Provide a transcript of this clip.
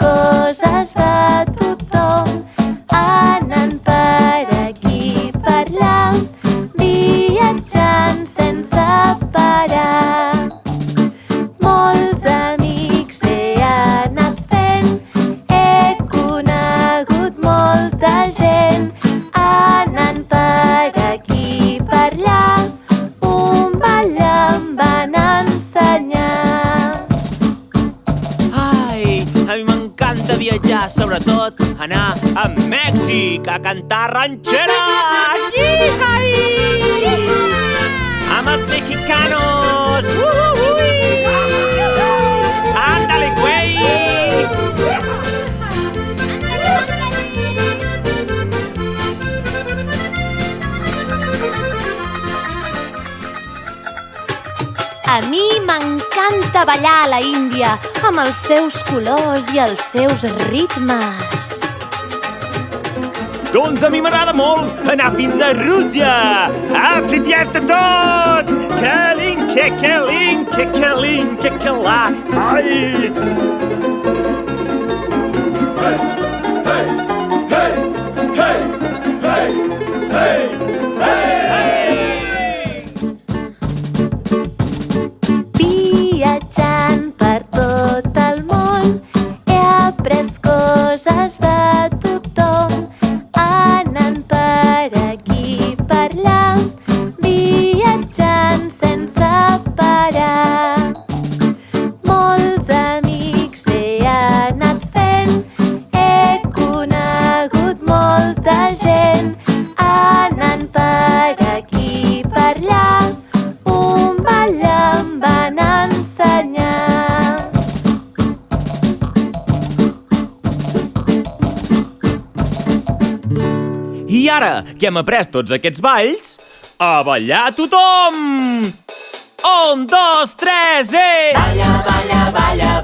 coses de tothom, anant per aquí per allà, viatjant sense parar. Molts amics he anat fent, he conegut molta gent, anant per aquí per allà, un ball em van ensenyar. Ai, a mi m'encanta viatjar, sobretot anar a Mèxic a cantar ranxeres! Amb els mexicanos! Ándale, güey! A mi m'encanta ballar a la Índia amb els seus colors i els seus ritmes. Doncs a mi m'agrada molt anar fins a Rússia, a Pripyat tot! Que lin, que lin, que la! Ai! Viatjant per tot el món, he après coses de tothom, anant per aquí per allà, viatjant sense parar. Molts amics he anat fent, he conegut molta gent, anant per aquí per allà, un ball em van ensenyar. I ara que hem après tots aquests balls, a ballar tothom! 1, 2, 3, Balla, balla, balla,